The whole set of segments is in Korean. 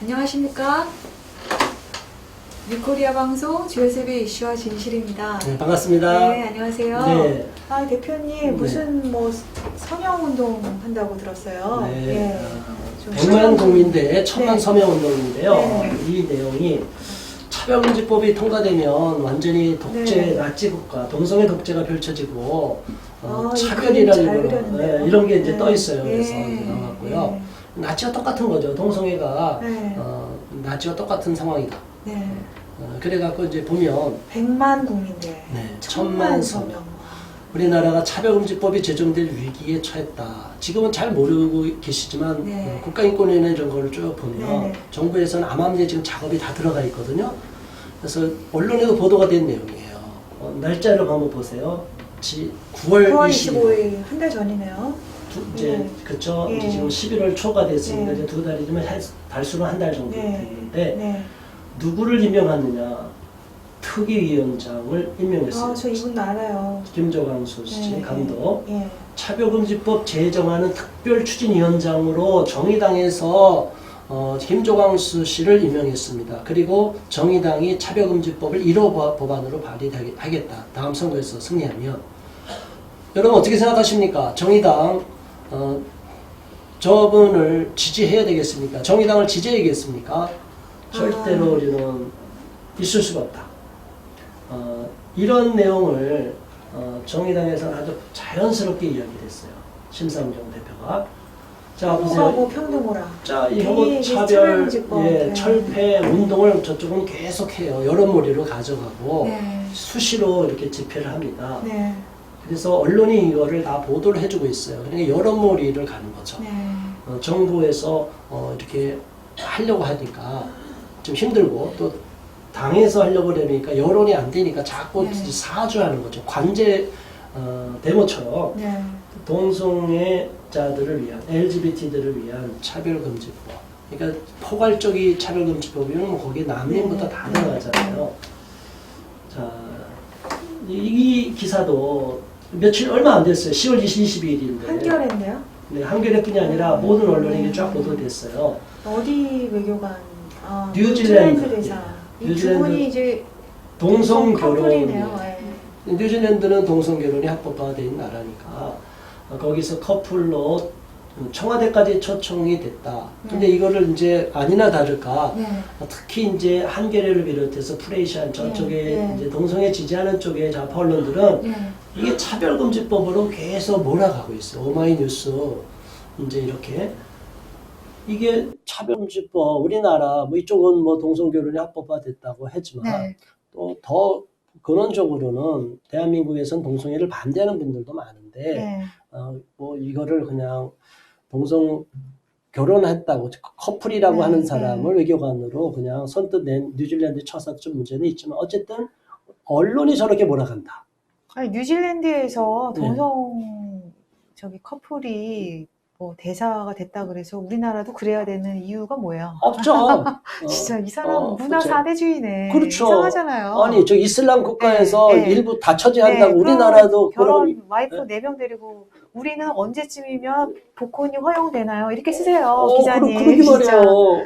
안녕하십니까? 뉴코리아 방송 주요세배 이슈와 진실입니다. 네, 반갑습니다. 네, 안녕하세요. 네. 대표님 무슨 서명운동 한다고 들었어요. 네. 좀 100만 국민대 천만 네. 서명운동인데요. 네. 이 내용이 차별금지법이 통과되면 완전히 독재 네. 나치 국가, 동성애 독재가 펼쳐지고 이 차별이라는 그림 잘 거는 그렸네요. 이런 게 이제 네. 떠 있어요. 네. 그래서 이제 나왔고요. 나치와 똑같은 거죠. 동성애가 네. 나치와 똑같은 상황이다. 네. 그래갖고 이제 보면 100만 국민대 네, 1000만 서명. 서명. 우리나라가 차별금지법이 제정될 위기에 처했다. 지금은 잘 모르고 계시지만 네. 국가인권위원회 이런 거를 쭉 보면 네. 정부에서는 암암리에 지금 작업이 다 들어가 있거든요. 그래서 언론에도 보도가 된 내용이에요. 날짜를 한번 보세요. 9월 25일 한 달 전이네요. 이제 네. 그쵸. 네. 이제 지금 11월 초가 됐으니까 네. 이제 2달이면 달수로 한 달 정도 됐는데 네. 누구를 임명하느냐? 특위위원장을 임명했어요. 저 이분 알아요. 김조광수 씨 감독. 예. 차별금지법 제정하는 특별추진위원장으로 정의당에서 김조광수 씨를 임명했습니다. 그리고 정의당이 차별금지법을 1호 법안으로 발의하겠다. 다음 선거에서 승리하면. 여러분 어떻게 생각하십니까? 정의당 저분을 지지해야 되겠습니까? 정의당을 지지해야겠습니까? 절대로 우리는 있을 수가 없다. 이런 내용을 정의당에서는 아주 자연스럽게 이야기했어요. 심상정 대표가. 자, 보세요. 평등호라. 자, 이 차별, 철폐 운동을 저쪽은 계속해요. 여론몰이로 가져가고 수시로 이렇게 집회를 합니다. 그래서 언론이 이거를 다 보도를 해주고 있어요. 그러니까 여론몰이를 가는 거죠. 정부에서 이렇게 하려고 하니까 좀 힘들고 또 당에서 하려고 그러니까 여론이 안 되니까 자꾸 사주하는 거죠. 관제 데모처럼 동성애자들을 위한 LGBT들을 위한 차별금지법. 그러니까 포괄적인 차별금지법이면 거기에 난민부터 다 들어가잖아요. 자, 이 기사도 며칠 얼마 안 됐어요. 10월 22일인데. 한겨레인데요? 네, 한겨레뿐이 아니라 모든 언론에 쫙 보도됐어요. 어디 외교관? 뉴질랜드 대사. 이 두 뉴질랜드 분이 이제 동성 결혼. 커플이네요. 뉴질랜드는 동성 결혼이 합법화된 나라니까 거기서 커플로 청와대까지 초청이 됐다. 근데 이거를 이제 아니나 다를까 특히 이제 한겨레를 비롯해서 프레이시안 저쪽에 이제 동성애 지지하는 쪽의 좌파 언론들은 이게 차별금지법으로 계속 몰아가고 있어요. 오마이뉴스 이제 이렇게 이게 차별금지법 우리나라 뭐 이쪽은 뭐 동성결혼이 합법화됐다고 했지만 또 더 근원적으로는 대한민국에선 동성애를 반대하는 분들도 많은데 뭐 이거를 그냥 동성 결혼했다고 커플이라고 하는 사람을 외교관으로 그냥 선뜻 낸 뉴질랜드 처사 좀 문제는 있지만 어쨌든 언론이 저렇게 몰아간다. 아니 뉴질랜드에서 동성 커플이 뭐 대사가 됐다 그래서 우리나라도 그래야 되는 이유가 뭐예요? 없죠. 진짜 이 사람 문화 사대주의네. 그렇죠. 이상하잖아요. 아니 저 이슬람 국가에서 일부 다 처지한다고 우리나라도 결혼 와이프 4명 데리고 우리는 언제쯤이면 복혼이 허용되나요? 이렇게 쓰세요, 기자님. 그러게 말이에요.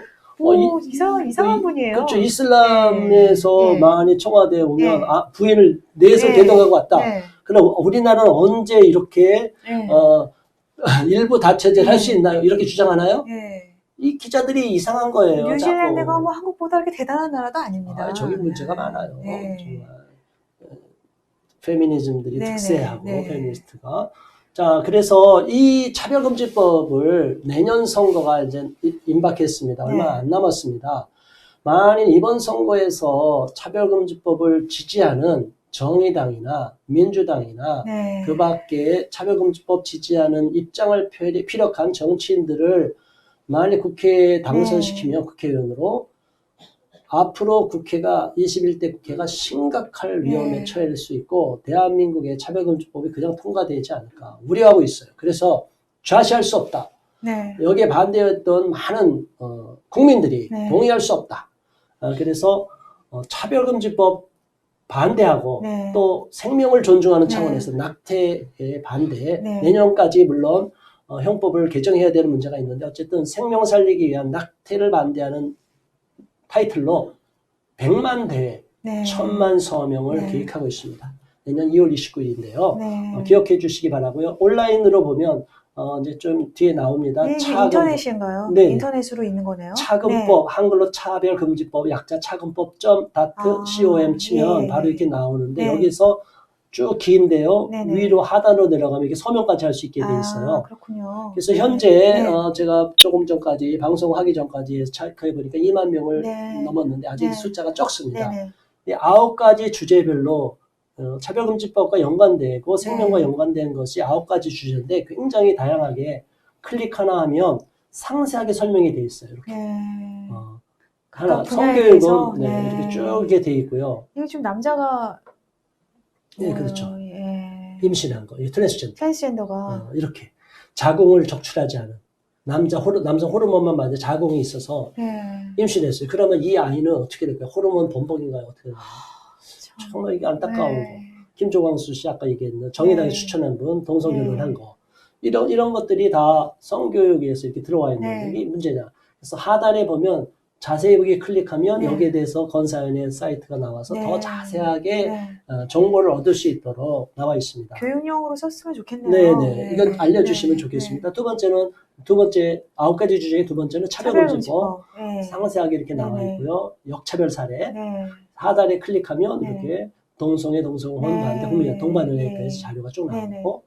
이상한 분이에요. 그렇죠. 이슬람에서 많이 청와대에 오면 부인을 내서 대동하고 왔다. 그럼 우리나라는 언제 이렇게 일부 다처제를 할 수 있나요? 이렇게 주장하나요? 이 기자들이 이상한 거예요. 뉴질랜드가 뭐 한국보다 그렇게 대단한 나라도 아닙니다. 저기 문제가 많아요. 정말 페미니즘들이 특세하고 페미니스트가. 자, 그래서 이 차별금지법을 내년 선거가 이제 임박했습니다. 얼마 안 남았습니다. 만일 이번 선거에서 차별금지법을 지지하는 정의당이나 민주당이나 그 밖에 차별금지법 지지하는 입장을 피력한 정치인들을 만일 국회에 당선시키면 국회의원으로 앞으로 국회가 21대 국회가 심각할 위험에 처할 수 있고 대한민국의 차별금지법이 그냥 통과되지 않을까 우려하고 있어요. 그래서 좌시할 수 없다. 여기에 반대했던 많은 국민들이 동의할 수 없다. 그래서 차별금지법 반대하고 또 생명을 존중하는 차원에서 낙태에 반대 내년까지 물론 형법을 개정해야 되는 문제가 있는데 어쨌든 생명 살리기 위한 낙태를 반대하는 타이틀로 100만 대회, 네. 1000만 서명을 네. 계획하고 있습니다. 내년 2월 29일인데요. 네. 기억해 주시기 바라고요. 온라인으로 보면 이제 좀 뒤에 나옵니다. 이게 차근법. 인터넷인가요? 네. 인터넷으로 있는 거네요. 차근법, 한글로 차별금지법, 약자 차근법.com 치면 예, 바로 예. 이렇게 나오는데 네. 여기서 쭉 긴데요. 네네. 위로 하단으로 내려가면 이게 서명까지 할 수 있게 돼 있어요. 그렇군요. 그래서 네. 현재 네. 제가 조금 전까지 방송하기 전까지 체크해 보니까 2만 명을 네. 넘었는데 아직 네. 숫자가 적습니다. 네네. 이 9가지 주제별로 차별금지법과 연관되고 생명과 네. 연관된 것이 9가지 주제인데 굉장히 다양하게 클릭 하나 하면 상세하게 설명이 돼 있어요. 이렇게. 네. 하나, 각각 분야에 대해서, 성교육은 네. 이렇게 쭉 이렇게 돼 있고요. 이게 좀 남자가 네, 그렇죠. 예. 임신한 거, 트랜스젠더. 트랜스젠더가 이렇게 자궁을 적출하지 않은 남성 호르몬만 맞는 자궁이 있어서 네. 임신했어요. 그러면 이 아이는 어떻게 될까요? 호르몬 범벅인가요? 어떻게 될까요? 참. 정말 이게 안타까운 네. 거. 김조광수 씨 아까 얘기했는 정의당에 네. 추천한 분 동성결혼 네. 한 거. 이런 것들이 다 성교육에서 이렇게 들어와 있는데 네. 이게 문제냐. 그래서 하단에 보면 자세히 보기 클릭하면 네. 여기에 대해서 건사연의 사이트가 나와서 네. 더 자세하게 네. 정보를 얻을 수 있도록 나와 있습니다. 교육용으로 썼으면 좋겠네요. 네네. 네. 이건 알려주시면 네. 좋겠습니다. 두 번째 9가지 주제의 두 번째는 차별금지법. 네. 상세하게 이렇게 나와 네네. 있고요. 역차별 사례. 네. 하단에 클릭하면 네. 이렇게 동성애, 동성혼, 네. 반대, 국민의 동반연애에 네. 대해서 자료가 쭉 네네. 나오고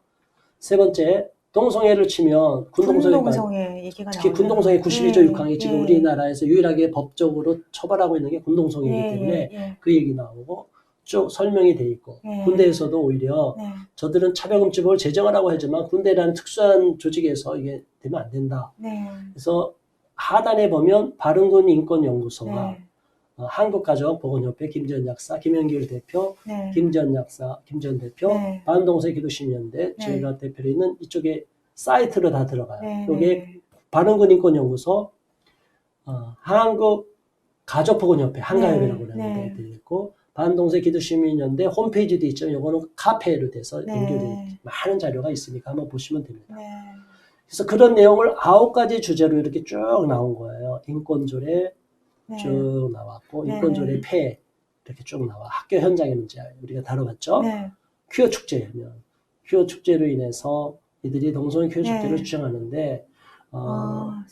세 번째 동성애를 치면 군동성애가 군동성애 얘기가 특히 나오네요. 군동성애 92조 6항이 지금 예. 우리나라에서 유일하게 법적으로 처벌하고 있는 게 군동성애이기 예, 때문에 예. 그 얘기 나오고 쭉 설명이 돼 있고 예. 군대에서도 오히려 네. 저들은 차별금지법을 제정하라고 하지만 군대라는 특수한 조직에서 이게 되면 안 된다. 네. 그래서 하단에 보면 바른군 인권연구소와 네. 한국가족보건협회 김지연 약사, 김현길 대표, 네. 김지연 약사, 김지연 대표, 네. 반동성 기도시민연대, 네. 저희가 대표로 있는 이쪽에 사이트로 다 들어가요. 네. 여기에 바른군 인권연구소, 한국가족보건협회, 한가협이라고 네. 하는 네. 데도 있고, 반동성 기도시민연대 홈페이지도 있죠. 이거는 카페로 돼서 네. 연결된 많은 자료가 있으니까 한번 보시면 됩니다. 네. 그래서 그런 내용을 9가지 주제로 이렇게 쭉 나온 거예요. 인권조례 네. 쭉 나왔고, 네. 인권조례 폐해 이렇게 쭉 나와. 학교 현장의 문제 우리가 다뤄봤죠. 네. 퀴어 축제면 퀴어 축제로 인해서 이들이 동성애 퀴어 네. 축제를 주장하는데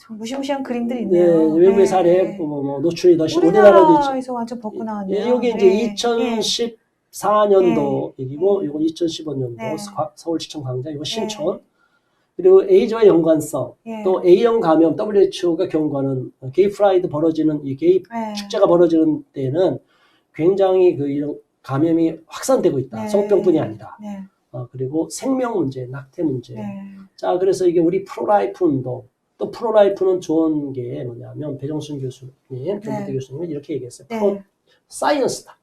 좀 무시무시한 그림들이 네, 있네요. 외국의 네. 사례 뭐 노출이 더 우리나라도 우리나라에서 완전 벗고 나왔네요. 이게 이제 네. 2014년도 얘기고, 네. 이거 2015년도 네. 서울시청 광장, 이거 신촌. 그리고 에이즈와 연관성, 예. 또 A형 감염, WHO가 경고하는 게이 프라이드 벌어지는 이 게이 네. 축제가 벌어지는 때는 굉장히 이런 감염이 확산되고 있다. 네. 성병뿐이 아니라. 네. 그리고 생명 문제, 낙태 문제. 네. 자, 그래서 이게 우리 프로라이프 운동, 또 프로라이프는 좋은 게 뭐냐면 배정순 교수님, 경북대 교수님은 이렇게 얘기했어요. 네. 프로 사이언스다.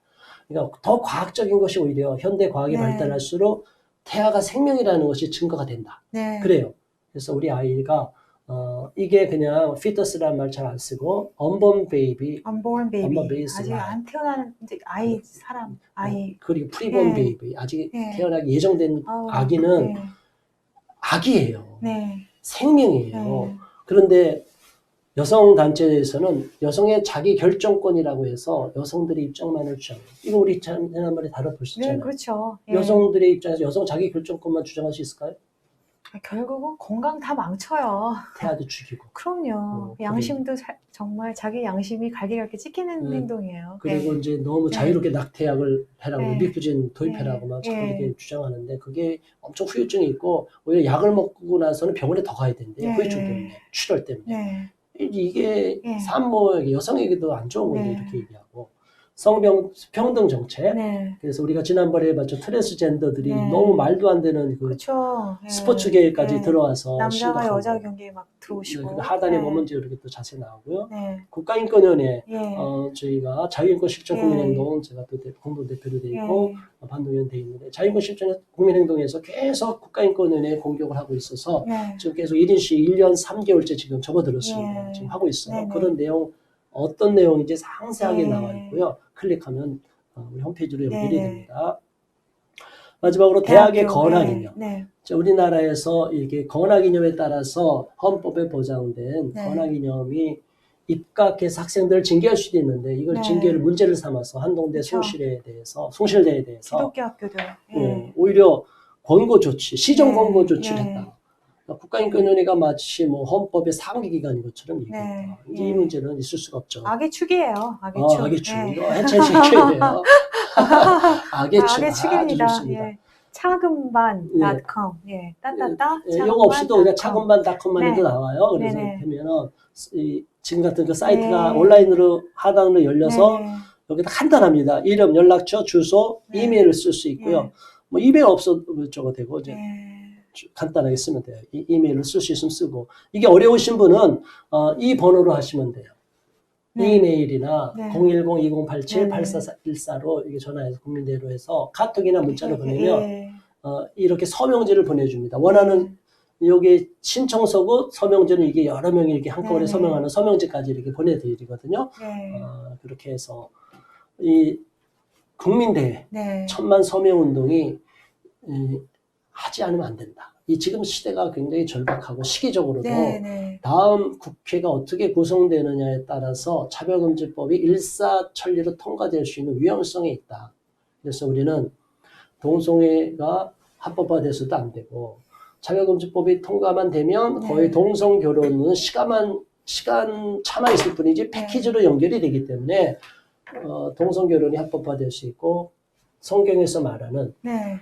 그러니까 더 과학적인 것이 오히려 현대 과학이 네. 발달할수록 태아가 생명이라는 것이 증거가 된다. 네. 그래요. 그래서 우리 아이가 이게 그냥 피터스라는 말 잘 안 쓰고 unborn baby, unborn baby. unborn baby is 아직 alive. 안 태어난 이제 아이 사람 아이. 그리고 preborn 네. baby, 아직 네. 태어나기 예정된 아우, 아기는 네. 아기예요. 네. 생명이에요. 네. 그런데 여성 단체에서는 여성의 자기 결정권이라고 해서 여성들의 입장만을 주장해요. 이거 우리 지난번에 다뤄보셨잖아요. 네, 그렇죠. 예. 여성들의 입장에서 여성 자기 결정권만 주장할 수 있을까요? 결국은 건강 다 망쳐요. 태아도 죽이고. 그럼요. 양심도 정말 자기 양심이 갈기갈기 찍히는 네. 행동이에요. 그리고 네. 이제 너무 네. 자유롭게 낙태약을 해라고 네. 미국진 도입해라고 막 자꾸 네. 이렇게 주장하는데 그게 엄청 후유증이 있고 오히려 약을 먹고 나서는 병원에 더 가야 된대요. 네. 후유증 때문에, 출혈 때문에. 네. 이게 네. 산모에게, 여성에게도 안 좋은 건데 네. 이렇게 얘기하고 성평등 정책. 네. 그래서 우리가 지난번에 봤죠. 트랜스젠더들이 네. 너무 말도 안 되는 그렇죠. 네. 스포츠계까지 네. 들어와서 남자가 심각한 여자 거. 경기에 막 들어오시고. 네, 하단에 네. 보면 이제 이렇게 또 자세히 나오고요. 네. 국가인권위원회 예. 저희가 자유인권 실천 예. 국민행동 제가 또 공동 대표로 돼 있고 예. 반동위원 돼 있는데 자유인권 실천 국민행동에서 계속 국가인권위원회에 공격을 하고 있어서 네. 지금 계속 1인씩 1년 3개월째 지금 접어들었습니다. 예. 지금 하고 있어요. 네네. 그런 내용 어떤 내용인지 상세하게 예. 나와 있고요. 클릭하면 우리 홈페이지로 연결이 네네. 됩니다. 마지막으로 대학의 대학교, 건학이념. 네. 우리나라에서 이렇게 건학이념에 따라서 헌법에 보장된 네. 건학이념이 입각해서 학생들을 징계할 수도 있는데 이걸 네. 징계를 문제를 삼아서 한동대 그쵸. 숭실대에 대해서 기독교 학교들. 예. 오히려 권고 조치, 시정 네. 권고 조치를 네. 했다. 국가인권위원회가 마치 뭐 헌법의 상위 기관인 것처럼 얘기했다. 네. 이제 예. 이 문제는 있을 수가 없죠. 악의 축이에요. 악의 축. 악의 축. 예. 이거 해체시켜야 돼요. 악의 축. 악의 아주 축입니다. 좋습니다. 예. 차금반.com. 예. 따따따. 이거 없이도 그냥 차금반닷컴만 네. 해도 나와요. 그래서 네네. 하면은 지금 같은 그 사이트가 네. 온라인으로 하단으로 열려서 네. 여기다 간단합니다. 이름, 연락처, 주소, 네. 이메일을 쓸 수 있고요. 네. 뭐 이메일 없어도 저거 되고 이제 예. 간단하게 쓰면 돼요. 이메일을 쓸 수 있으면 쓰고 이게 어려우신 분은 이 번호로 하시면 돼요. 네. 이메일이나 네. 010-2087-8414로 이게 전화해서 국민대로 해서 카톡이나 문자로 보내면 예. 이렇게 서명지를 보내줍니다. 원하는 여기 신청서고 서명지는 이게 여러 명이 이렇게 한꺼번에 네. 서명하는 서명지까지 이렇게 보내드리거든요. 네. 그렇게 해서 이 국민대회 네. 1000만 서명 운동이 하지 않으면 안 된다. 이 지금 시대가 굉장히 절박하고 시기적으로도 네. 네. 다음 국회가 어떻게 구성되느냐에 따라서 차별금지법이 일사천리로 통과될 수 있는 위험성이 있다. 그래서 우리는 동성애가 합법화돼서도 안 되고 차별금지법이 통과만 되면 네. 거의 동성결혼은 시간 차만 있을 뿐이지 패키지로 연결이 되기 때문에 동성결혼이 합법화될 수 있고 성경에서 말하는 네.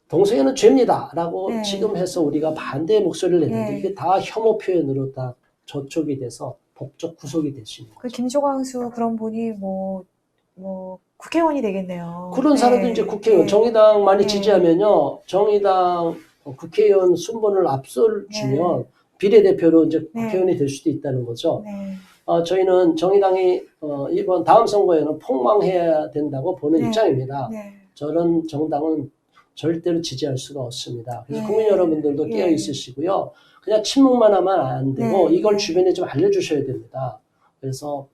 동성애는 죄입니다 라고 네. 지금 해서 우리가 반대의 목소리를 내는데 네. 이게 다 혐오 표현으로 다 저촉이 돼서 법적 구속이 될 수 있는 그 거죠. 김조광수 그런 분이 뭐 국회의원이 되겠네요. 그런 사람도 이제 국회의원, 네. 정의당 많이 네. 지지하면요, 정의당 국회의원 순번을 앞설 주면 비례대표로 이제 네. 국회의원이 될 수도 있다는 거죠. 네. 저희는 정의당이 이번 다음 선거에는 폭망해야 된다고 보는 네. 입장입니다. 네. 저런 정당은 절대로 지지할 수가 없습니다. 그래서 네. 국민 여러분들도 예. 깨어 있으시고요. 그냥 침묵만 하면 안 되고 네. 이걸 네. 주변에 좀 알려주셔야 됩니다. 그래서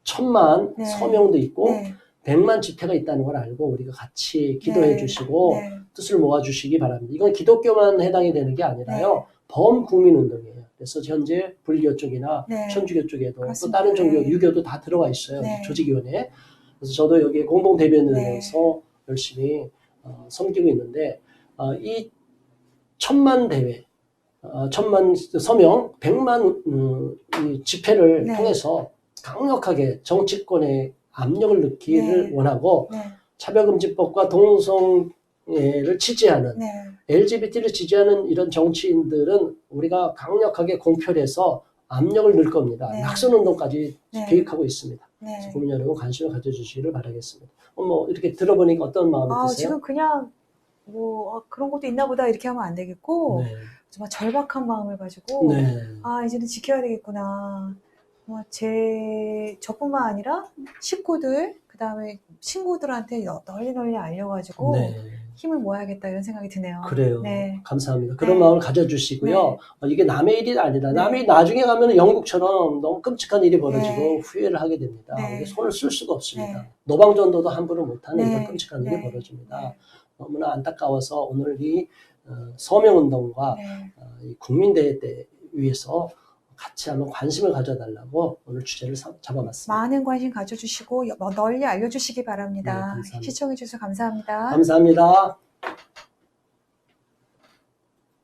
1000만 네. 서명도 있고 네. 100만 집회가 있다는 걸 알고 우리가 같이 기도해 네. 주시고 네. 뜻을 모아주시기 바랍니다. 이건 기독교만 해당이 되는 게 아니라요. 범국민운동이에요. 그래서 현재 불교 쪽이나 네. 천주교 쪽에도 그렇습니다. 또 다른 종교, 네. 유교도 다 들어가 있어요. 네. 조직위원회. 그래서 저도 여기 공동대변인으로서 열심히 섬기고 있는데 이 1000만 대회, 1000만 서명, 100만 이 집회를 네. 통해서 강력하게 정치권의 압력을 넣기를 네. 원하고 네. 차별금지법과 동성애를 지지하는 네. LGBT를 지지하는 이런 정치인들은 우리가 강력하게 공표해서 압력을 넣을 겁니다. 네. 낙선운동까지 네. 계획하고 있습니다. 네. 그래서 국민 여러분 관심을 가져주시기를 바라겠습니다. 이렇게 들어보니까 어떤 마음이 드세요? 지금 그냥 그런 것도 있나 보다 이렇게 하면 안 되겠고 네. 정말 절박한 마음을 가지고 네. 이제는 지켜야 되겠구나. 저뿐만 아니라 식구들 그다음에 친구들한테 널리 알려가지고 네. 힘을 모아야겠다 이런 생각이 드네요. 그래요. 네. 감사합니다. 그런 네. 마음을 가져주시고요. 이게 남의 일이 아니다. 남의 일 나중에 가면 영국처럼 너무 끔찍한 일이 벌어지고 네. 후회를 하게 됩니다. 네. 우리 손을 쓸 수가 없습니다. 네. 노방전도도 함부로 못하는 네. 이런 끔찍한 일이 네. 벌어집니다. 네. 너무나 안타까워서 오늘 이 서명운동과 네. 이 국민대회 때 위해서 같이 한번 관심을 가져달라고 오늘 주제를 잡아봤습니다. 많은 관심 가져주시고 널리 알려주시기 바랍니다. 네, 감사합니다. 시청해주셔서 감사합니다. 감사합니다.